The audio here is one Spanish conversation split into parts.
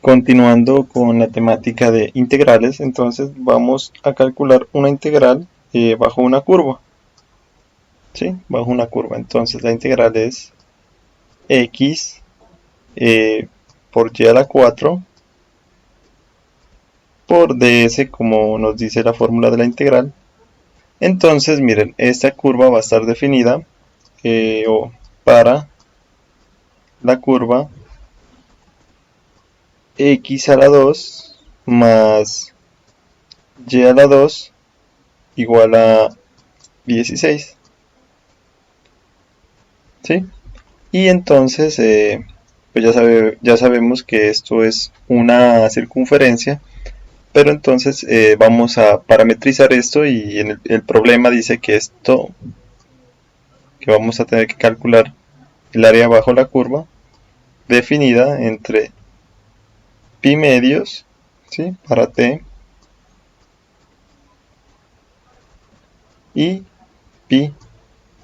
Continuando con la temática de integrales, entonces vamos a calcular una integral bajo una curva. ¿Sí? Bajo una curva. Entonces la integral es x por y a la 4 por ds, como nos dice la fórmula de la integral. Entonces, miren, esta curva va a estar definida o para la curva x a la 2 más y a la 2 igual a 16. ¿Sí? Y entonces, pues ya sabemos que esto es una circunferencia, pero entonces vamos a parametrizar esto y en el problema dice que que vamos a tener que calcular el área bajo la curva definida entre pi medios, ¿sí? Para t y pi,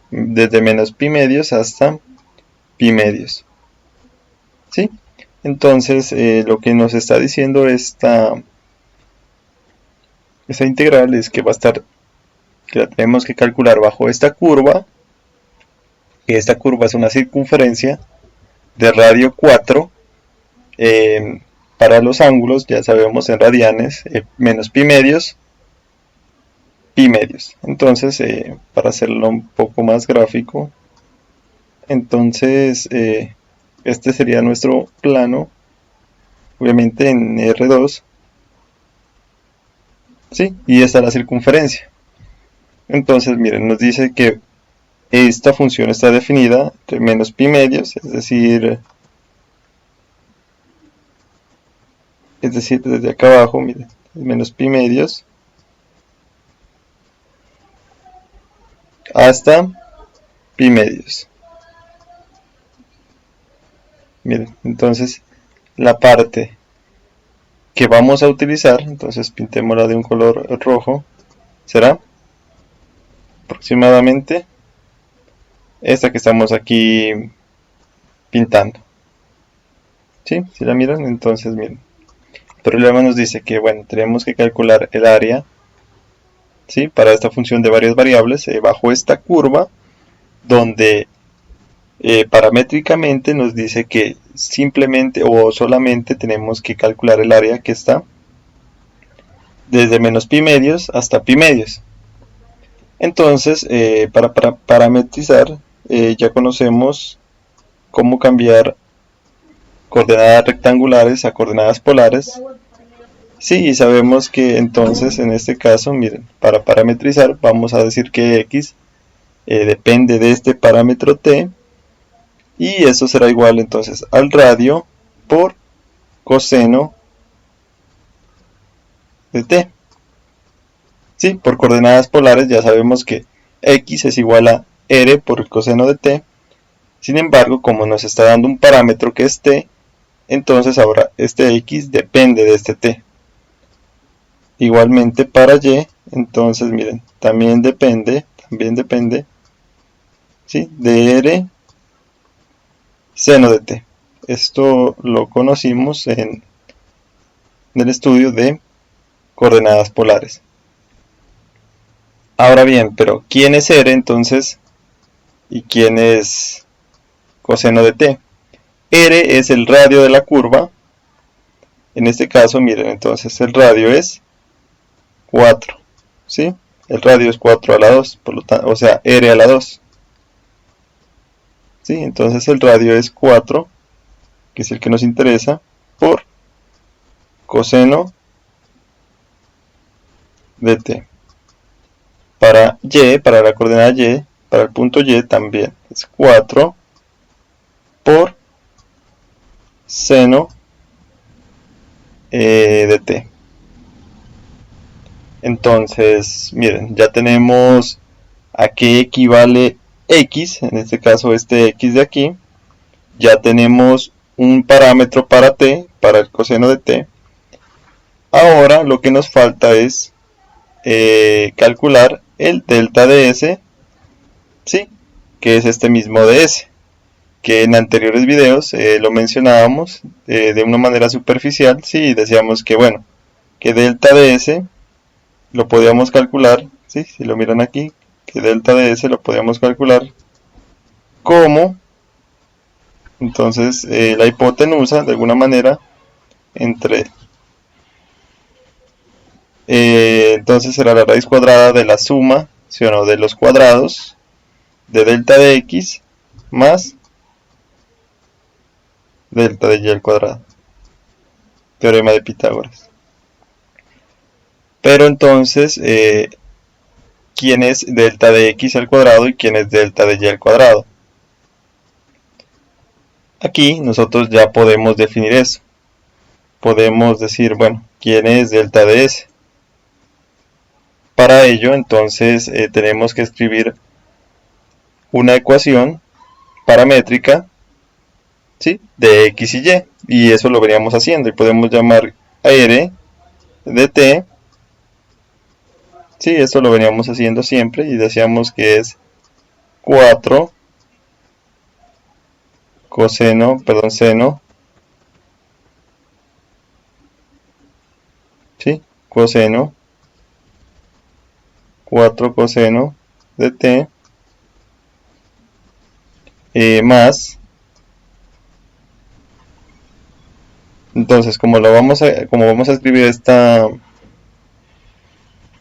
desde menos pi medios hasta pi medios, ¿sí? Entonces lo que nos está diciendo esta integral es que va a estar, que la tenemos que calcular bajo esta curva, que esta curva es una circunferencia de radio 4, para los ángulos ya sabemos en radianes, menos pi medios, pi medios. Entonces, para hacerlo un poco más gráfico, entonces este sería nuestro plano, obviamente en R2, ¿sí? Y esta es la circunferencia. Entonces, miren, nos dice que esta función está definida entre menos pi medios, es decir, desde acá abajo, miren, menos pi medios, hasta pi medios. Miren, entonces la parte que vamos a utilizar, entonces pintémosla de un color rojo, será aproximadamente esta que estamos aquí pintando. ¿Sí? Si la miran, entonces miren. El problema nos dice que, bueno, tenemos que calcular el área, ¿sí? Para esta función de varias variables bajo esta curva, donde paramétricamente nos dice que simplemente o solamente tenemos que calcular el área que está desde menos pi medios hasta pi medios. Entonces, para parametrizar, ya conocemos cómo cambiar coordenadas rectangulares a coordenadas polares. Sí, y sabemos que entonces en este caso, miren, para parametrizar vamos a decir que x depende de este parámetro t, y eso será igual entonces al radio por coseno de t. Sí, por coordenadas polares ya sabemos que x es igual a r por el coseno de t. Sin embargo, como nos está dando un parámetro que es t, entonces ahora este x depende de este t. Igualmente para y, entonces miren, también depende, ¿sí? De r seno de t. Esto lo conocimos en el estudio de coordenadas polares. Ahora bien, pero ¿quién es r entonces? ¿Y quién es coseno de t? R es el radio de la curva. En este caso, miren, entonces el radio es 4, ¿sí? El radio es 4 a la 2, por lo tanto, o sea, r a la 2. ¿Sí? Entonces el radio es 4, que es el que nos interesa, por coseno de t. Para y, para la coordenada y, para el punto y también es 4 por seno de t. Entonces, miren, ya tenemos a qué equivale x, en este caso este x de aquí. Ya tenemos un parámetro para t, para el coseno de t. Ahora lo que nos falta es calcular el delta de s, ¿sí? Que es este mismo ds, que en anteriores videos lo mencionábamos de una manera superficial, sí, decíamos que bueno, que delta de S lo podíamos calcular, ¿sí? Si lo miran aquí, que delta de S lo podíamos calcular como, entonces, la hipotenusa, de alguna manera, entre, entonces será la raíz cuadrada de la suma, ¿sí o no?, de los cuadrados de delta de X más delta de Y al cuadrado. Teorema de Pitágoras. Pero entonces, ¿quién es delta de X al cuadrado y quién es delta de Y al cuadrado? Aquí nosotros ya podemos definir eso. Podemos decir, bueno, ¿quién es delta de S? Para ello, entonces, tenemos que escribir una ecuación paramétrica, ¿sí?, de X y Y. Y eso lo veníamos haciendo. Y podemos llamar a R de T. Sí, esto lo veníamos haciendo siempre. Y decíamos que es 4 seno, ¿sí?, coseno, 4 coseno de T más, entonces como vamos a escribir esta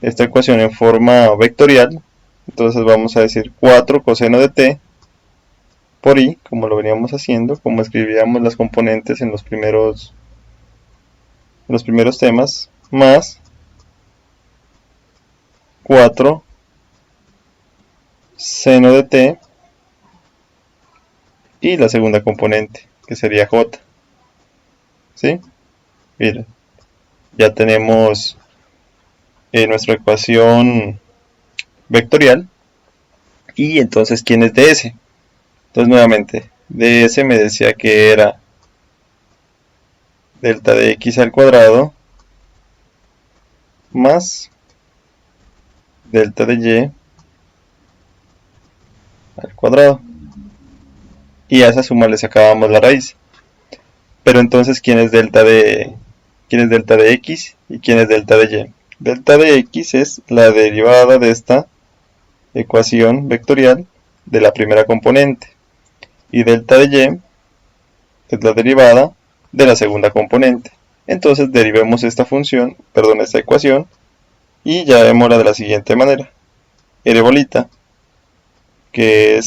ecuación en forma vectorial, entonces vamos a decir 4 coseno de T por I, como lo veníamos haciendo, como escribíamos las componentes en los primeros temas, más 4 seno de T y la segunda componente, que sería J. ¿Sí? Miren, ya tenemos nuestra ecuación vectorial. Y entonces, ¿quién es ds? Entonces, nuevamente, ds me decía que era delta de x al cuadrado más delta de y al cuadrado. Y a esa suma le sacábamos la raíz. Pero entonces, ¿quién es delta de x y quién es delta de y? Delta de x es la derivada de esta ecuación vectorial de la primera componente. Y delta de y es la derivada de la segunda componente. Entonces derivemos esta ecuación, y ya vemos la de la siguiente manera. R bolita, que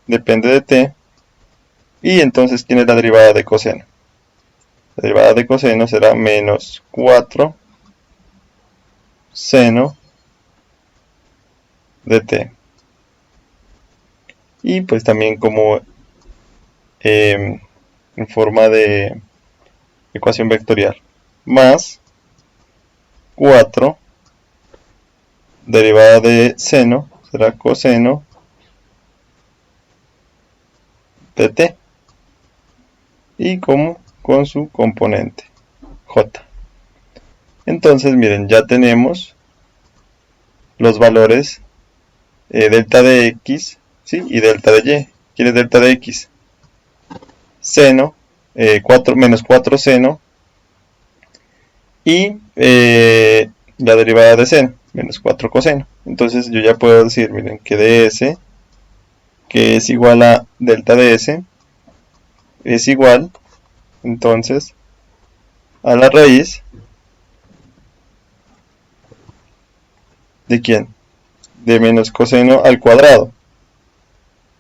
depende de t, y entonces, ¿quién es la derivada de coseno? La derivada de coseno será menos 4 seno de t. Y pues también como en forma de ecuación vectorial, más 4 derivada de seno será coseno de t, y como con su componente j. Entonces, miren, ya tenemos los valores delta de x, ¿sí?, y delta de y. ¿Quién es delta de x? Seno, menos 4 seno, y la derivada de seno, menos 4 coseno. Entonces yo ya puedo decir, miren, que ds, que es igual a delta de s, es igual, entonces, a la raíz ¿de quién? De menos coseno al cuadrado.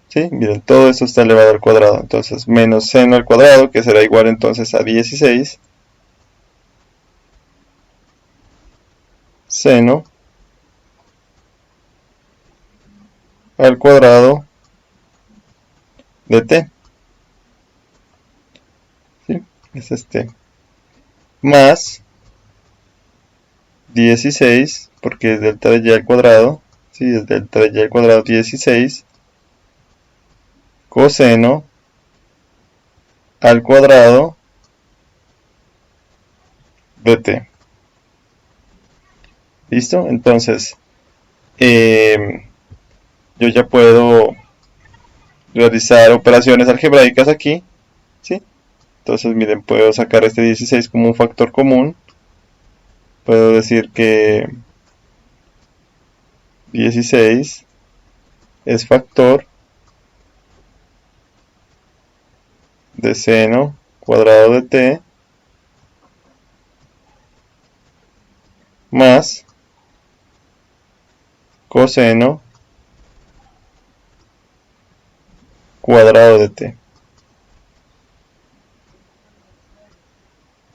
¿Sí? Miren, todo esto está elevado al cuadrado. Entonces, menos seno al cuadrado, que será igual entonces a 16. Seno al cuadrado de t. ¿Sí? Es este. Más 16, porque es delta de y al cuadrado. ¿Sí? Es delta de y al cuadrado 16. Coseno al cuadrado de t. ¿Listo? Entonces, yo ya puedo realizar operaciones algebraicas aquí, ¿sí? Entonces miren, puedo sacar este 16 como un factor común. Puedo decir que 16 es factor de seno cuadrado de t más coseno cuadrado de t.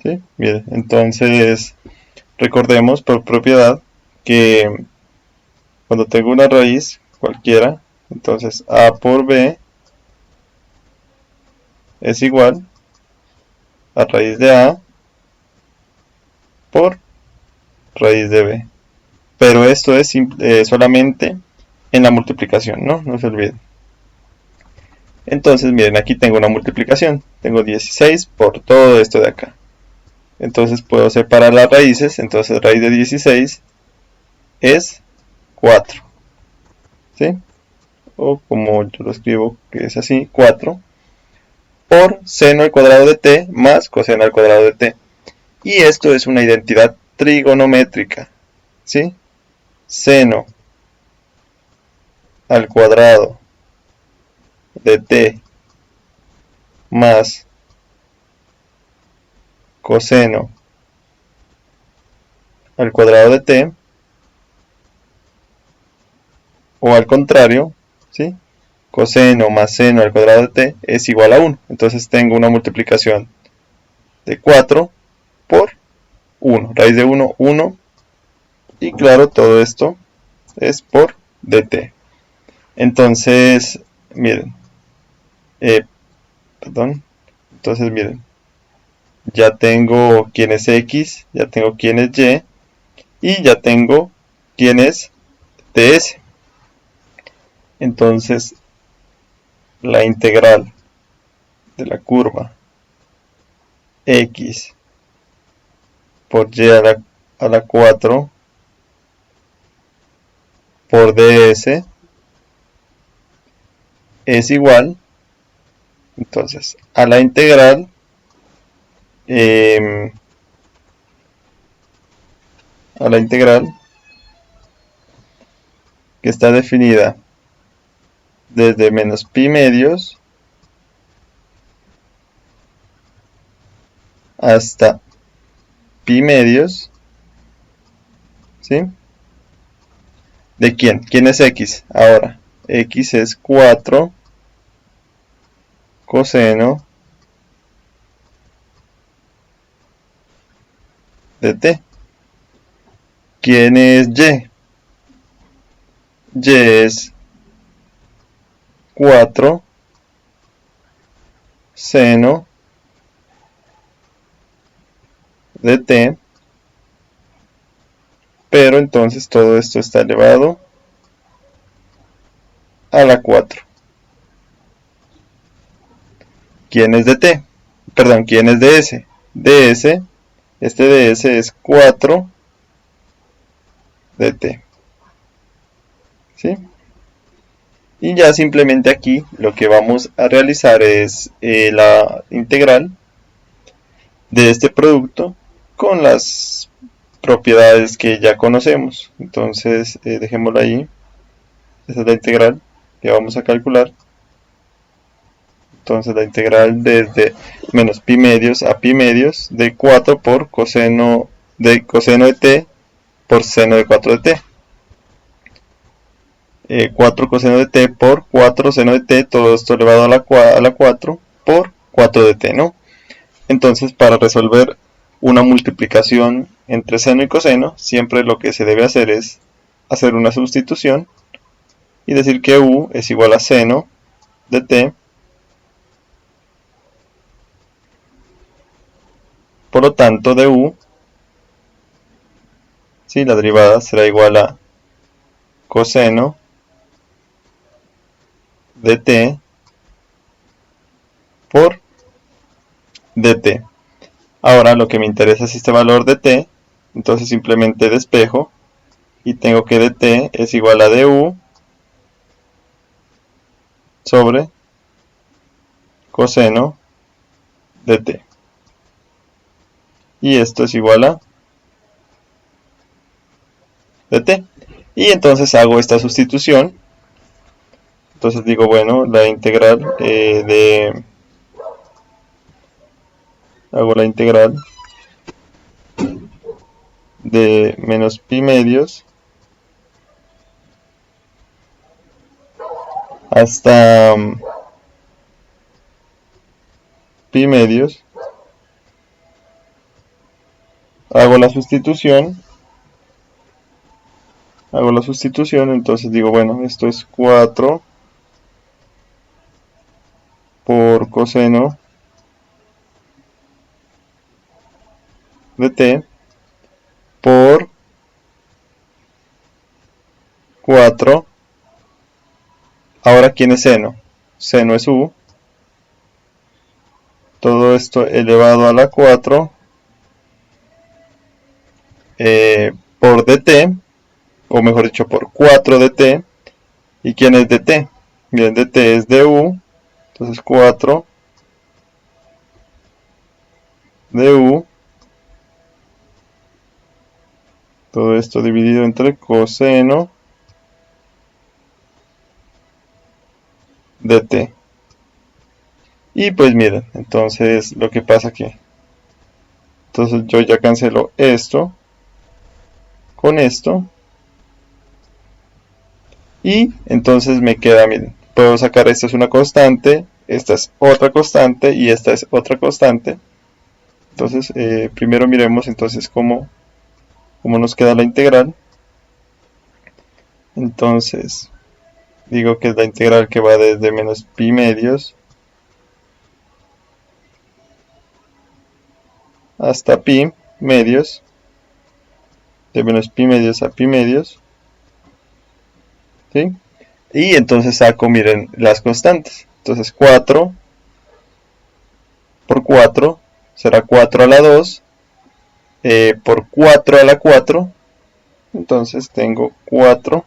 ¿Sí? Bien, entonces recordemos por propiedad que cuando tengo una raíz cualquiera, entonces a por b es igual a raíz de a por raíz de b. Pero esto es solamente en la multiplicación, ¿no? No se olviden. Entonces, miren, aquí tengo una multiplicación. Tengo 16 por todo esto de acá. Entonces puedo separar las raíces. Entonces raíz de 16 es 4. ¿Sí? O como yo lo escribo, que es así, 4. Por seno al cuadrado de t más coseno al cuadrado de t. Y esto es una identidad trigonométrica. ¿Sí? Seno al cuadrado de t más coseno al cuadrado de t, o al contrario, ¿sí? Coseno más seno al cuadrado de t es igual a 1. Entonces tengo una multiplicación de 4 por 1. Raíz de 1, 1. Y claro, todo esto es por dt. Entonces, miren. Entonces, miren. Ya tengo quién es x, ya tengo quién es y, y ya tengo quién es ds. Entonces, la integral de la curva x por y a la 4 por ds es igual, entonces, a la integral que está definida desde menos pi medios hasta pi medios, ¿sí? ¿De quién? ¿Quién es x? Ahora, x es 4 coseno de t. ¿Quién es y? Y es 4 seno de t, pero entonces todo esto está elevado a la 4. ¿Quién es de t? Perdón, ¿quién es de s? ds, este ds es 4 de t. ¿Sí? Y ya simplemente aquí lo que vamos a realizar es la integral de este producto con las propiedades que ya conocemos. Entonces dejémoslo ahí. Esa es la integral que vamos a calcular. Entonces la integral desde menos pi medios a pi medios de 4 por coseno de t por seno de 4 de t. 4 coseno de t por 4 seno de t, todo esto elevado a la 4 por 4 de t, ¿no? Entonces, para resolver una multiplicación entre seno y coseno, siempre lo que se debe hacer es hacer una sustitución y decir que u es igual a seno de t por lo tanto de u, ¿sí? La derivada será igual a coseno de t por dt. Ahora lo que me interesa es este valor de t, entonces simplemente despejo y tengo que dt es igual a du sobre coseno de t. Y esto es igual a de t. Y entonces hago esta sustitución. Entonces digo, bueno, la integral hago la integral de menos pi medios hasta pi medios. Hago la sustitución, entonces digo, bueno, esto es 4 por coseno de t por 4. Ahora, ¿quién es seno? Seno es u. Todo esto elevado a la 4 por dt, o mejor dicho, por 4 dt. ¿Y quién es dt? Bien, dt es du. Entonces 4 du. Todo esto dividido entre coseno de t. Y pues miren, entonces lo que pasa aquí. Entonces yo ya cancelo esto con esto. Y entonces me queda, miren, puedo sacar, esta es una constante, esta es otra constante y esta es otra constante. Entonces primero miremos entonces cómo nos queda la integral. Entonces digo que es la integral que va desde menos pi medios hasta pi medios, de menos pi medios a pi medios, ¿sí? Y entonces saco, miren, las constantes. Entonces 4 por 4 será 4 a la 2 por 4 a la 4. Entonces tengo 4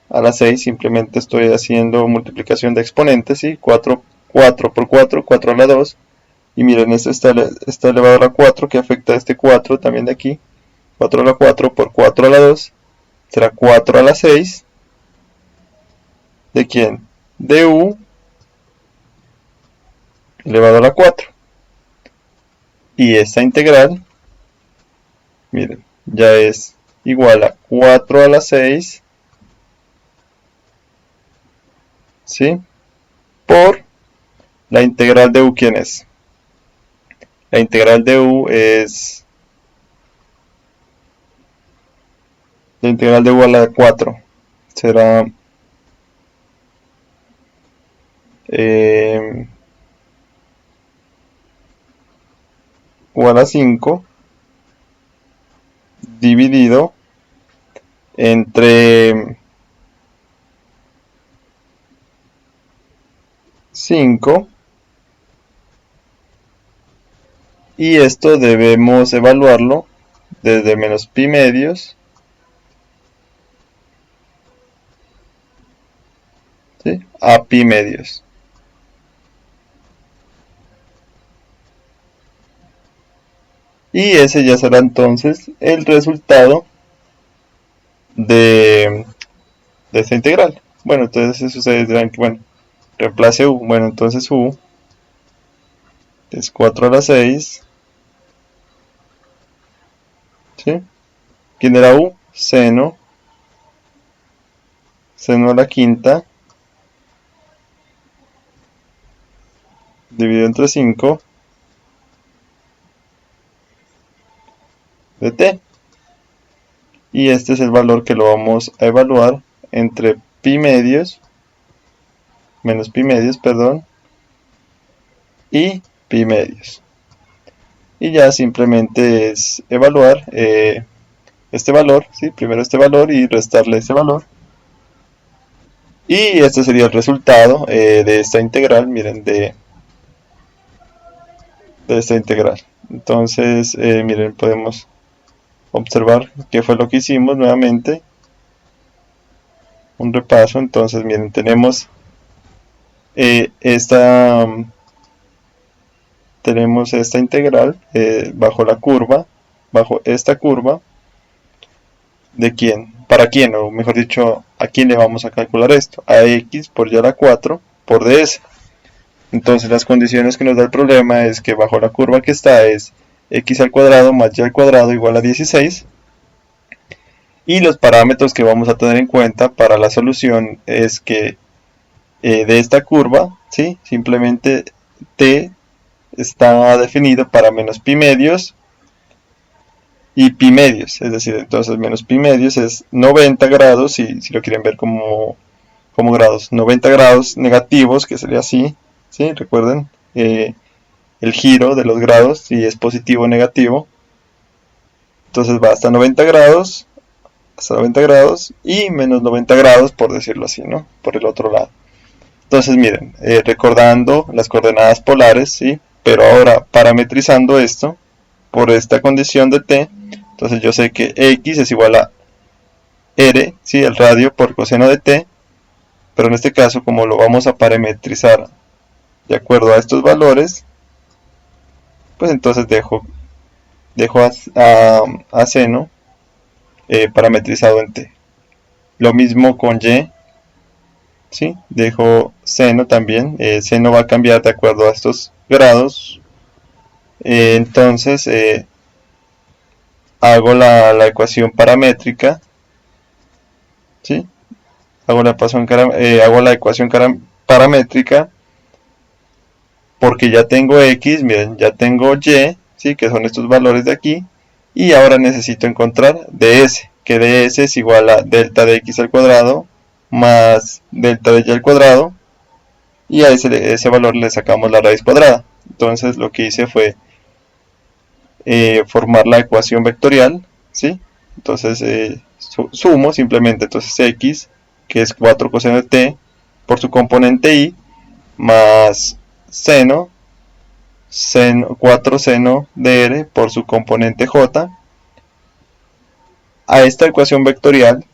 a la 6. Simplemente estoy haciendo multiplicación de exponentes, ¿sí? 4 por 4, 4 a la 2. Y miren, esto está elevado a la 4, que afecta a este 4 también de aquí. 4 a la 4 por 4 a la 2 será 4 a la 6. ¿De quién? De u elevado a la 4. Y esta integral, miren, ya es igual a 4 a la 6, ¿sí? Por la integral de u, ¿quién es? La integral de u es la integral de u a la 4. Será u a la 5 dividido entre 5, y esto debemos evaluarlo desde menos pi medios, ¿sí? A pi medios. Y ese ya será entonces el resultado de esta integral. Bueno, entonces ustedes dirán que, bueno, reemplace u. Bueno, entonces u es 4 a la 6. ¿Sí? ¿Quién era u? Seno a la quinta dividido entre 5 de t. Y este es el valor que lo vamos a evaluar entre pi medios, menos pi medios, perdón, y pi medios. Y ya simplemente es evaluar este valor, ¿sí? Primero este valor y restarle este valor. Y este sería el resultado de esta integral, miren, de esta integral. Entonces, miren, podemos observar qué fue lo que hicimos nuevamente. Un repaso. Entonces, miren, tenemos esta tenemos esta integral bajo la curva, bajo esta curva, ¿de quién? ¿Para quién? O mejor dicho, ¿a quién le vamos a calcular esto? A x por y a la 4 por ds. Entonces las condiciones que nos da el problema es que bajo la curva que está es x al cuadrado más y al cuadrado igual a 16. Y los parámetros que vamos a tener en cuenta para la solución es que de esta curva, ¿sí? Simplemente t está definido para menos pi medios y pi medios, es decir, entonces menos pi medios es 90 grados, si lo quieren ver como grados, 90 grados negativos, que sería así, ¿sí? Recuerden el giro de los grados, si es positivo o negativo, entonces va hasta 90 grados, y menos 90 grados, por decirlo así, ¿no? Por el otro lado. Entonces miren, recordando las coordenadas polares, ¿sí? Pero ahora parametrizando esto por esta condición de t, entonces yo sé que x es igual a r, ¿sí? El radio por coseno de t, pero en este caso como lo vamos a parametrizar de acuerdo a estos valores, pues entonces dejo a seno parametrizado en t. Lo mismo con y, ¿sí? Dejo seno también, seno va a cambiar de acuerdo a estos grados, entonces hago la ecuación paramétrica, ¿sí? Hago la ecuación paramétrica porque ya tengo x, miren, ya tengo y, ¿sí? Que son estos valores de aquí, y ahora necesito encontrar ds, que ds es igual a delta de x al cuadrado más delta de y al cuadrado, y a ese valor le sacamos la raíz cuadrada. Entonces lo que hice fue formar la ecuación vectorial, ¿sí? Entonces sumo simplemente entonces x, que es 4 coseno de t, por su componente y, más seno 4 seno de r por su componente j. A esta ecuación vectorial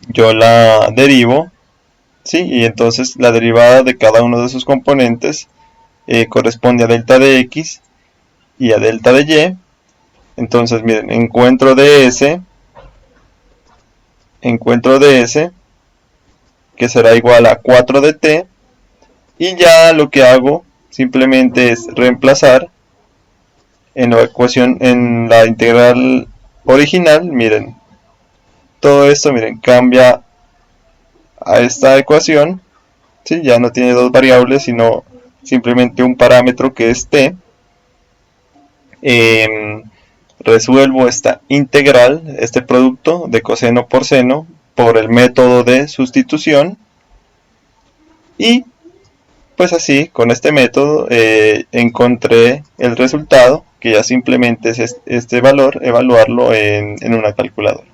yo la derivo, ¿sí? Y entonces la derivada de cada uno de sus componentes corresponde a delta de x y a delta de y. Entonces miren, encuentro ds, que será igual a 4 de t, y ya lo que hago simplemente es reemplazar en la ecuación, en la integral original. Miren, todo esto, miren, cambia a esta ecuación, ¿sí? Ya no tiene dos variables, sino simplemente un parámetro que es t. Resuelvo esta integral, este producto de coseno por seno, por el método de sustitución, y pues así, con este método encontré el resultado, que ya simplemente es este valor, evaluarlo en una calculadora.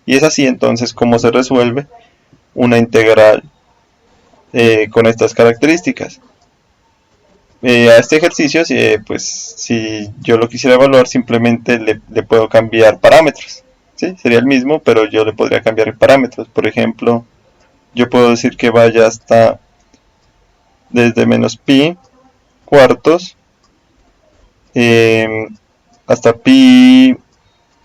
Y es así entonces como se resuelve una integral con estas características. A este ejercicio, pues si yo lo quisiera evaluar, simplemente le puedo cambiar parámetros, ¿sí? Sería el mismo, pero yo le podría cambiar parámetros. Por ejemplo, yo puedo decir que vaya hasta desde menos pi cuartos hasta pi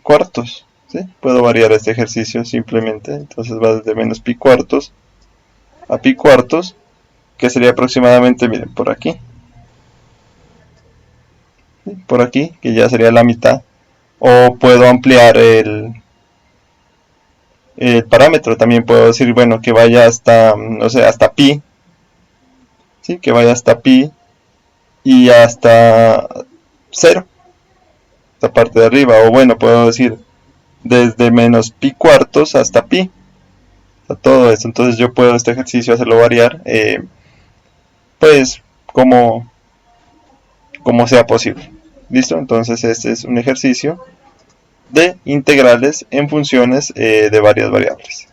cuartos, ¿sí? Puedo variar este ejercicio simplemente. Entonces va desde menos pi cuartos a pi cuartos, que sería aproximadamente, miren, por aquí, que ya sería la mitad. O puedo ampliar el parámetro. También puedo decir, bueno, que vaya hasta, no sé, hasta pi, ¿sí? Que vaya hasta pi y hasta 0, esta parte de arriba. O bueno, puedo decir desde menos pi cuartos hasta pi, a todo esto. Entonces yo puedo este ejercicio hacerlo variar, pues como sea posible. ¿Listo? Entonces este es un ejercicio de integrales en funciones de varias variables.